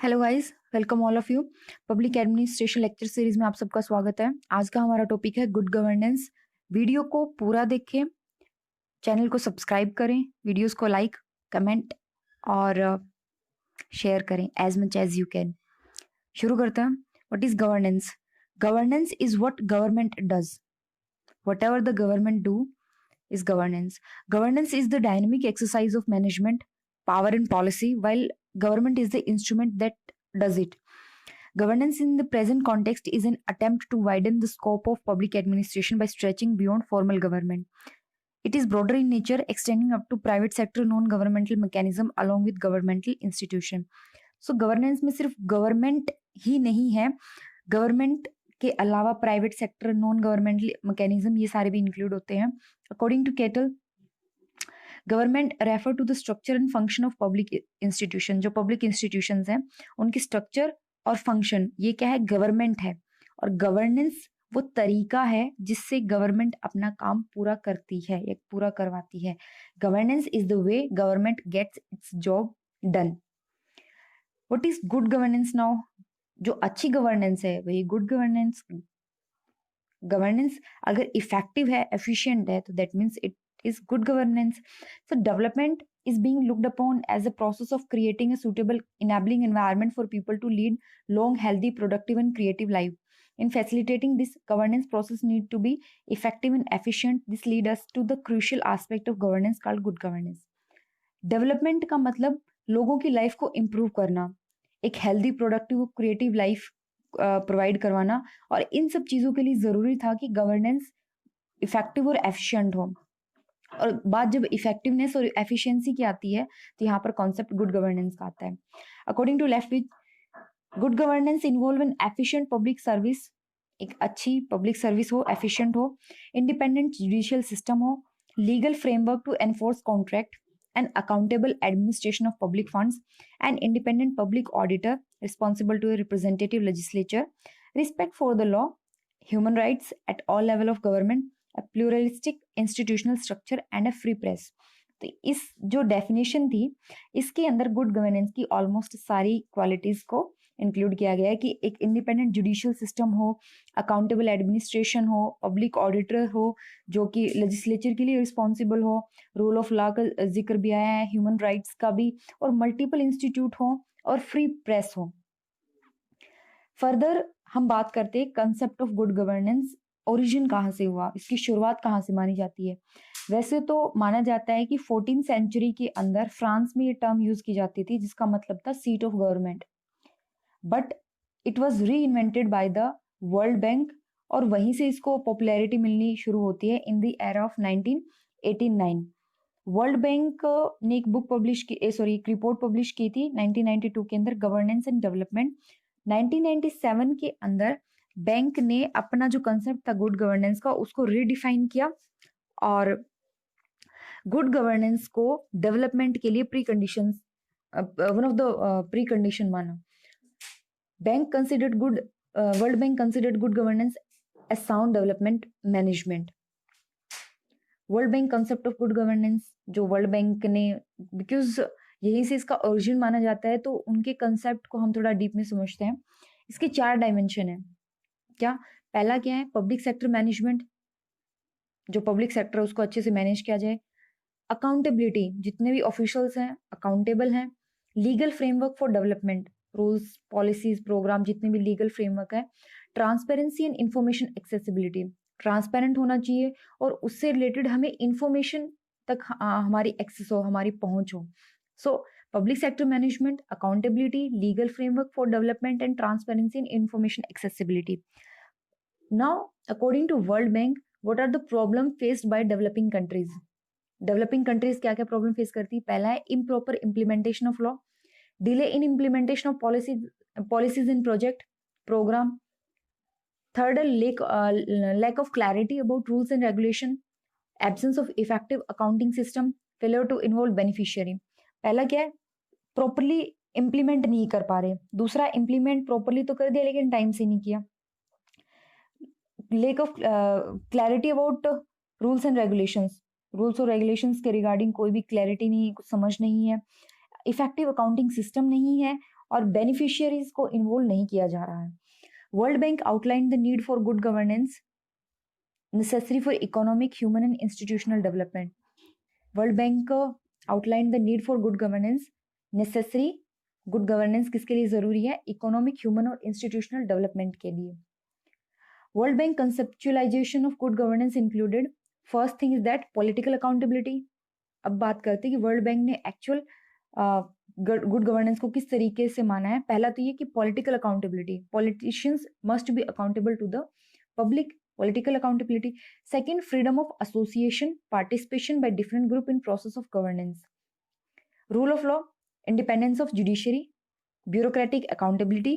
Hello guys, welcome all of you. Public administration lecture series में आप सबका स्वागत है। आज का हमारा टॉपिक है गुड गवर्नेंस। वीडियो को पूरा देखें, चैनल को सब्सक्राइब करें, वीडियोस को लाइक, कमेंट और शेयर करें as much as you can. शुरू करते हैं। What is governance? Governance is what government does. Whatever the government do is governance. Governance is the dynamic exercise of management, power, and policy, while government is the instrument that does it. Governance in the present context is an attempt to widen the scope of public administration by stretching beyond formal government. It is broader in nature, extending up to private sector non-governmental mechanism along with governmental institution. So governance में सिर्फ government ही नहीं है, government के अलावा private sector, non governmental mechanism, ये सारे भी include होते हैं। According to Kettl, government refer to the structure and function of public institution. जो पब्लिक इंस्टीट्यूशंस हैं उनकी स्ट्रक्चर और फंक्शन, ये क्या है? गवर्नमेंट है। और गवर्नेंस वो तरीका है जिससे गवर्नमेंट अपना काम पूरा करती है या पूरा करवाती है। Governance is the way government gets its job done. What is good governance now? जो अच्छी गवर्नेंस है वही गुड गवर्नेंस। गवर्नेंस अगर इफेक्टिव है, एफिशिएंट है, तो that means it is good governance. So development is being looked upon as a process of creating a suitable enabling environment for people to lead long, healthy, productive and creative life. In facilitating this, governance process need to be effective and efficient. This leads us to the crucial aspect of governance called good governance. Development का मतलब लोगों की life को improve करना, एक healthy, productive, creative life provide करवाना, और इन सब चीज़ों के लिए ज़रूरी था कि गवर्नेंस इफेक्टिव और एफिशिएंट हो। और बात जब इफेक्टिवनेस और एफिशिएंसी की आती है तो यहाँ पर कॉन्सेप्ट गुड गवर्नेंस का आता है। According to Leftwich, good governance involve an efficient public service, एक अच्छी पब्लिक सर्विस हो, एफिशिएंट हो, इंडिपेंडेंट जुडिशियल सिस्टम हो, legal framework to enforce contract and accountable administration of public funds, an independent public auditor responsible to a representative legislature, respect for the law, human rights at all level of government, a pluralistic institutional structure and a free press. तो इस जो definition थी, इसके अंदर good governance की almost सारी qualities को include किया गया है कि एक इंडिपेंडेंट जुडिशियल सिस्टम हो, अकाउंटेबल एडमिनिस्ट्रेशन हो, पब्लिक ऑडिटर हो जो कि लेजिस्लेचर के लिए रिस्पॉन्सिबल हो, रूल ऑफ लॉ का जिक्र भी आया है, ह्यूमन राइट्स का भी, और मल्टीपल इंस्टीट्यूट हो और फ्री प्रेस हो। फर्दर हम बात करते हैं concept of good governance. Origin कहाँ से हुआ, इसकी शुरुआत कहाँ से मानी जाती है? वैसे तो माना जाता है कि 14th सेंचुरी के अंदर फ्रांस में ये टर्म यूज की जाती थी जिसका मतलब था seat of government, but it was reinvented by the World Bank, और वहीं से इसको पॉपुलैरिटी मिलनी शुरू होती है in the era of 1989। World Bank ने एक बुक पब्लिश की, एक रिपोर्ट पब्लिश की थी 1992 के अंदर, गवर्नेंस एंड डेवलपमेंट। 1997 के अंदर बैंक ने अपना जो कंसेप्ट था गुड गवर्नेंस का, उसको रीडिफाइन किया और गुड गवर्नेंस को डेवलपमेंट के लिए precondition, one of the precondition माना। Bank considered good, World Bank considered good governance as sound development management. World Bank concept of good governance जो World Bank ने, because यहीं से इसका origin माना जाता है, तो उनके कंसेप्ट को हम थोड़ा डीप में समझते हैं। इसके 4 डायमेंशन है। क्या? पहला क्या है? पब्लिक सेक्टर मैनेजमेंट, जो पब्लिक सेक्टर है उसको अच्छे से मैनेज किया जाए। अकाउंटेबिलिटी, जितने भी ऑफिशियल्स हैं अकाउंटेबल हैं। Legal framework for development, rules, policies, program, जितने भी लीगल फ्रेमवर्क है। Transparency and information accessibility, transparent होना चाहिए और उससे रिलेटेड हमें इंफॉर्मेशन तक हमारी एक्सेस हो, हमारी पहुंच हो। So public sector management, accountability, legal framework for development and transparency and information accessibility. Now according to World Bank, what are the problem faced by developing countries? Developing countries क्या क्या problem face करती है? पहला है improper implementation of law, delay in implementation of policies in project program. Third है lack of clarity about rules and regulation, absence of effective accounting system, failure to involve beneficiary। पहला क्या है? Properly implement नहीं कर पा रहे। दूसरा, implement properly तो कर दिया लेकिन टाइम से नहीं किया। Lake of clarity about rules and regulations, rules और रेगुलेशंस के रिगार्डिंग कोई भी क्लैरिटी नहीं, कुछ समझ नहीं है। इफेक्टिव अकाउंटिंग सिस्टम नहीं है और बेनिफिशियरीज को इन्वॉल्व नहीं किया जा रहा है। World bank outline the need for good governance necessary for economic, human and institutional development. World bank outline the need for good governance necessary, good governance किसके लिए जरूरी है? इकोनॉमिक, ह्यूमन और इंस्टीट्यूशनल डेवलपमेंट के लिए। World bank conceptualisation of good governance included, first thing is that political accountability. अब बात करते हैं कि वर्ल्ड बैंक ने एक्चुअल गुड गवर्नेंस को किस तरीके से माना है। पहला तो ये कि political accountability, politicians must be accountable to the public, political accountability. Second, freedom of association, participation by different group in process of governance. Rule of law, independence of judiciary, bureaucratic accountability,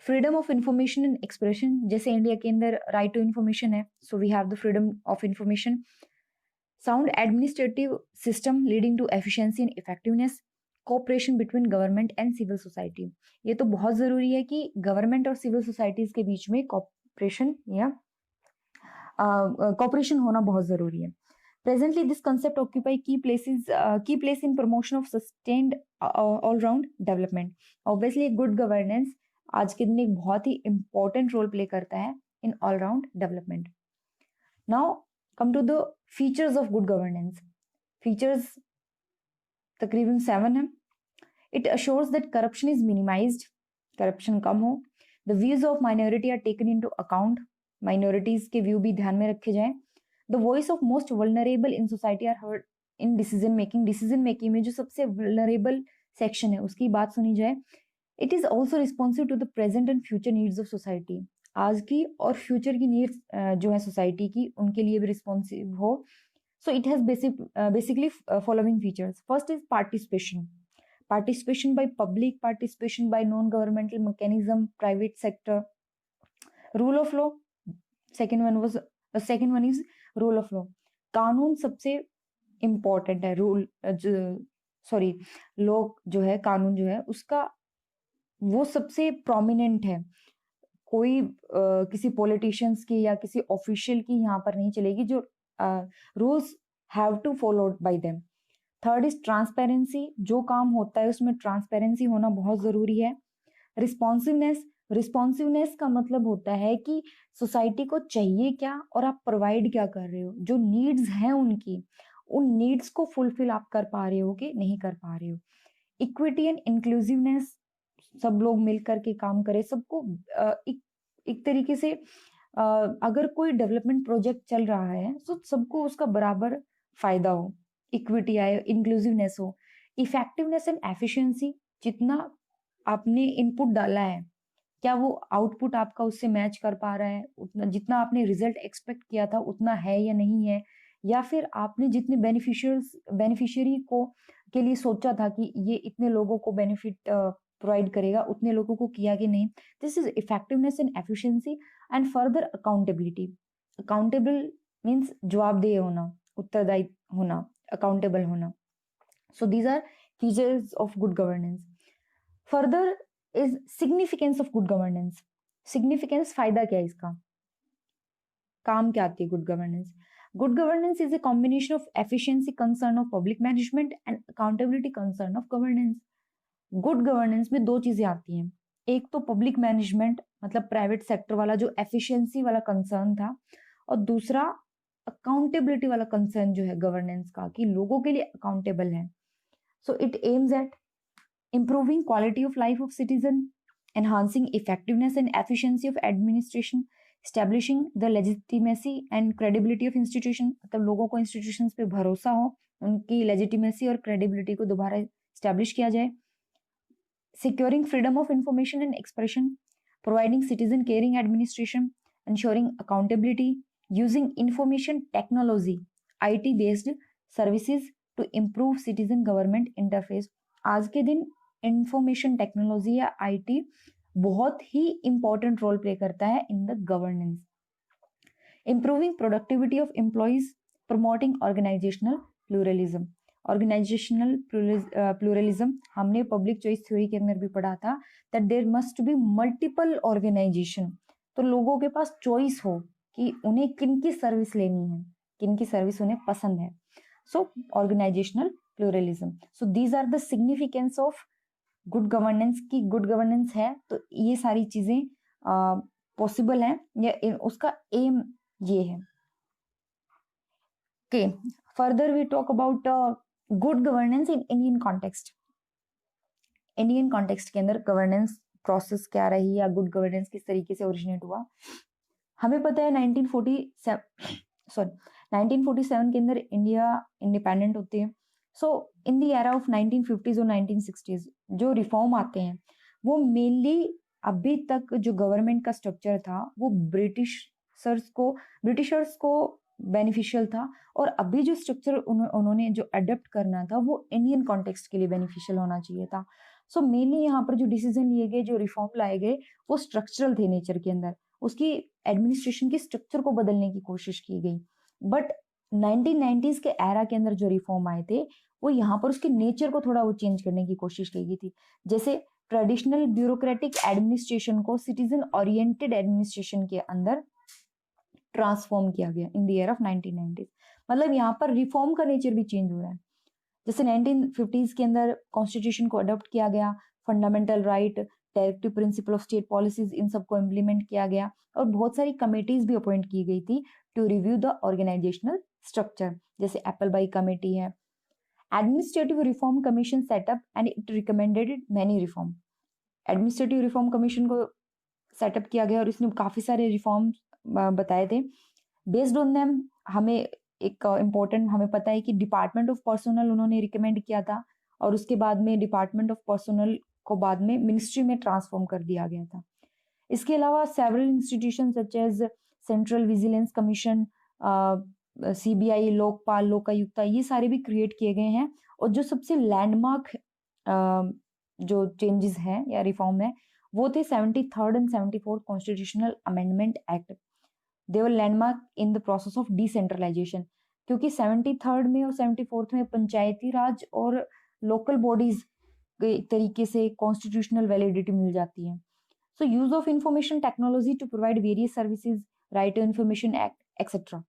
freedom of information and expression. जैसे India के अंदर right to information है, so we have the freedom of information. Sound administrative system leading to efficiency and effectiveness. Cooperation between government and civil society. ये तो बहुत जरूरी है कि गवर्नमेंट और सिविल सोसाइटीज के बीच में कॉपरेशन या कॉपरेशन होना बहुत जरूरी है। प्रेजेंटली दिस कंसेप्ट ऑक्यूपाई की place in promotion of sustained all round development. Obviously good governance आज के दिन एक बहुत ही इंपॉर्टेंट रोल प्ले करता है in all round development. Now come to the features of good governance. Features तकरीबन 7 है। It assures that corruption is minimised, corruption कम हो। The views of minority are taken into account, minorities के view भी ध्यान में रखे जाएं। The voice of most vulnerable in society are heard in decision making, decision making में जो सबसे वल्नरेबल सेक्शन है उसकी बात सुनी जाए। It is also responsive to the present and future needs of society, आज की और फ्यूचर की नीड्स जो है सोसाइटी की उनके लिए भी रिस्पॉन्सिव हो। So it has basically following features. First is participation, participation by public, participation by non-governmental mechanism, private sector. Rule of law, second one is rule of law. कानून सबसे इम्पोर्टेंट है। लॉ जो है, कानून जो है उसका वो सबसे प्रोमिनेंट है। कोई किसी पॉलिटिशियंस की या किसी ऑफिशियल की यहाँ पर नहीं चलेगी, जो rules have to follow by them. Third is transparency, जो काम होता है उसमें ट्रांसपेरेंसी होना बहुत जरूरी है। रिस्पॉन्सिवनेस, रिस्पॉन्सिवनेस का मतलब होता है कि सोसाइटी को चाहिए क्या और आप प्रोवाइड क्या कर रहे हो, जो नीड्स हैं उनकी, उन नीड्स को फुलफिल आप कर पा रहे हो कि नहीं कर पा रहे हो। इक्विटी एंड इंक्लूसिवनेस, सब लोग मिलकर के काम करें, सबको एक तरीके से अगर कोई डेवलपमेंट प्रोजेक्ट चल रहा है तो सबको उसका बराबर फायदा हो, इक्विटी आए, इंक्लूसिवनेस हो। इफेक्टिवनेस एंड एफिशिएंसी, जितना आपने इनपुट डाला है क्या वो आउटपुट आपका उससे मैच कर पा रहा है, उतना जितना आपने रिजल्ट एक्सपेक्ट किया था उतना है या नहीं है, या फिर आपने जितने बेनिफिशियरी को के लिए सोचा था कि ये इतने लोगों को बेनिफिट प्रोवाइड करेगा उतने लोगों को किया कि नहीं। This is effectiveness and efficiency. And further accountability, accountable means जवाबदेह होना, उत्तरदायी होना, अकाउंटेबल होना। So these are features of good governance. Further is significance of good governance. Significance, फायदा क्या है इसका, काम क्या आती है good governance. Good governance is a combination of efficiency concern of public management and accountability concern of governance. Good governance में दो चीजें आती हैं, एक तो पब्लिक मैनेजमेंट मतलब प्राइवेट सेक्टर वाला जो एफिशिएंसी वाला कंसर्न था, और दूसरा अकाउंटेबिलिटी वाला कंसर्न जो है गवर्नेंस का, कि लोगों के लिए अकाउंटेबल है। So it aims at improving quality of life of citizen, enhancing effectiveness and efficiency of administration, establishing the legitimacy and credibility of institution, मतलब लोगों को institutions पे भरोसा हो, उनकी legitimacy और credibility को दोबारा establish किया जाए। Securing freedom of information and expression, providing citizen caring administration, ensuring accountability, using information technology, IT based services to improve citizen government interface। आज के दिन इंफॉर्मेशन टेक्नोलॉजी या आईटी बहुत ही इंपॉर्टेंट रोल प्ले करता है in the governance. Improving productivity of employees, promoting organisational pluralism. Organisational pluralism हमने public choice theory के अंदर भी पढ़ा था that there must be multiple organisation, तो लोगों के पास चॉइस हो कि उन्हें किन की सर्विस लेनी है, किन की सर्विस उन्हें पसंद है। So organisational pluralism. So these are the significance of good governance की गुड गवर्नेंस है तो ये सारी चीजें पॉसिबल है, या उसका एम ये है। Okay, further we talk about good governance in Indian context. Indian context के अंदर गवर्नेंस प्रोसेस क्या रही या गुड गवर्नेंस किस तरीके से ओरिजिनेट हुआ। हमें पता है 1947 के अंदर इंडिया इंडिपेंडेंट होते हैं। So in the era of 1950s और 1960s जो रिफॉर्म आते हैं वो मेनली अभी तक जो गवर्नमेंट का स्ट्रक्चर था वो ब्रिटिशर्स को बेनिफिशियल था, और अभी जो स्ट्रक्चर उन्होंने जो अडेप्ट करना था वो इंडियन कॉन्टेक्स्ट के लिए बेनिफिशियल होना चाहिए था। सो मेनली यहाँ पर जो डिसीजन लिए गए, जो रिफॉर्म लाए गए, वो स्ट्रक्चरल थे नेचर के अंदर, उसकी एडमिनिस्ट्रेशन के स्ट्रक्चर को बदलने की कोशिश की गई। बट 1990s के एरा के अंदर जो रिफॉर्म आए थे वो यहाँ पर उसके नेचर को थोड़ा वो चेंज करने की कोशिश की गई थी। जैसे ट्रेडिशनल ब्यूरोक्रेटिक एडमिनिस्ट्रेशन को सिटीजन ओरिएंटेड एडमिनिस्ट्रेशन के अंदर ट्रांसफॉर्म किया गया in the year of 1990s। मतलब यहाँ पर रिफॉर्म का नेचर भी चेंज हो रहा है। जैसे 1950s के अंदर कॉन्स्टिट्यूशन को अडॉप्ट किया गया, fundamental right, directive principle of state policies, इन सबको इम्प्लीमेंट किया गया, और बहुत सारी कमेटीज भी अपॉइंट की गई थी to review the organisational structure, जैसे एप्पलबाई कमेटी है। Administrative reform commission setup and it recommended many reform. Administrative reform commission को सेटअप किया गया और इसने काफी सारे रिफॉर्म बताए थे। बेस्ड ऑन देम हमें एक इम्पोर्टेंट हमें पता है कि डिपार्टमेंट ऑफ पर्सनल उन्होंने रिकमेंड किया था, और उसके बाद में डिपार्टमेंट ऑफ पर्सनल को बाद में मिनिस्ट्री में ट्रांसफॉर्म कर दिया गया था। इसके अलावा several institution such as central vigilance commission, CBI, Lokpal, Lokayukta, ये सारे भी क्रिएट किए गए हैं। और जो सबसे लैंडमार्क जो चेंजेस हैं या रिफॉर्म है वो थे 73rd and 74th constitutional amendment act. They were landmark in the process of decentralisation, क्योंकि 73rd में और 74th में पंचायती राज और लोकल बॉडीज के तरीके से कॉन्स्टिट्यूशनल वैलिडिटी मिल जाती है। So use of information technology to provide various services, right to information act etcetera.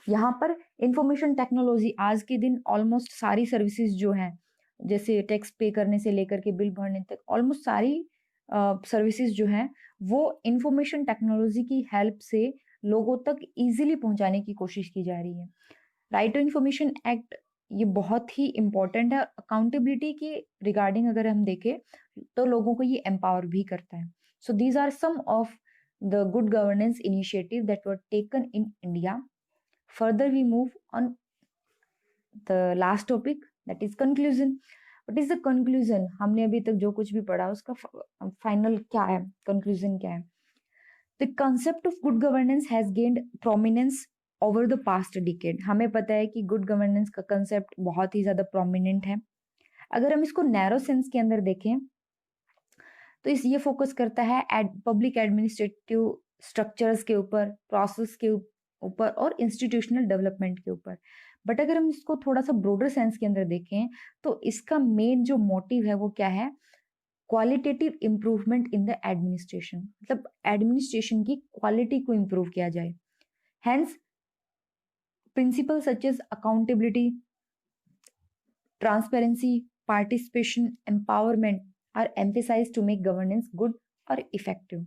यहाँ पर इंफॉर्मेशन टेक्नोलॉजी आज के दिन ऑलमोस्ट सारी सर्विसेज जो हैं, जैसे टैक्स पे करने से लेकर के बिल भरने तक, ऑलमोस्ट सारी सर्विसेज जो हैं वो इंफॉर्मेशन टेक्नोलॉजी की हेल्प से लोगों तक इजीली पहुंचाने की कोशिश की जा रही है। राइट टू इंफॉर्मेशन एक्ट ये बहुत ही इम्पोर्टेंट है। अकाउंटेबिलिटी के रिगार्डिंग अगर हम देखें तो लोगों को ये एम्पावर भी करता है। So these are some of the good governance initiative that were taken in India. Further we move on the last topic, that is conclusion. What is the conclusion? हमने अभी तक जो कुछ भी पढ़ा उसका फाइनल क्या है, कंक्लूजन क्या है? The concept of good governance has gained prominence over the past decade. हमें पता है कि गुड गवर्नेंस का कंसेप्ट बहुत ही ज्यादा प्रोमिनेंट है। अगर हम इसको नैरो सेंस के अंदर देखें तो इस ये फोकस करता है पब्लिक एडमिनिस्ट्रेटिव स्ट्रक्चर्स के ऊपर, प्रोसेस के ऊपर और इंस्टीट्यूशनल डेवलपमेंट के ऊपर। बट अगर हम इसको थोड़ा सा ब्रॉडर सेंस के अंदर देखें तो इसका मेन जो मोटिव है वो क्या है? Qualitative improvement in the administration, मतलब एडमिनिस्ट्रेशन की क्वालिटी को इंप्रूव किया जाए। Hence principle such as accountability, transparency, participation, empowerment are emphasized to make governance good or effective.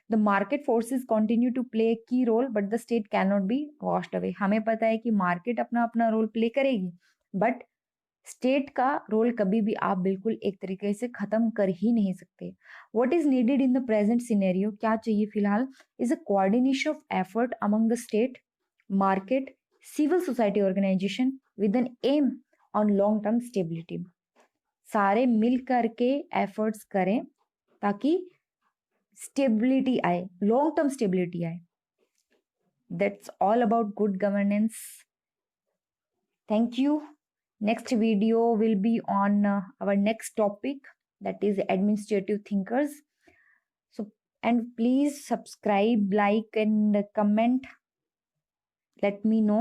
The market forces continue to play a key role, but the state cannot be washed away. हमें पता है कि market अपना अपना role play करेगी, but state का role कभी भी आप बिल्कुल एक तरीके से खत्म कर ही नहीं सकते। What is needed in the present scenario? क्या चाहिए फिलहाल? Is a coordination of effort among the state, market, civil society organization with an aim on long-term stability. सारे मिल करके एफर्ट्स करें ताकि स्टेबिलिटी आए, लॉन्ग टर्म स्टेबिलिटी आए। That's all about good governance. Thank you. Next video will be on our next topic, that is administrative thinkers. So and please subscribe, like and comment, let me know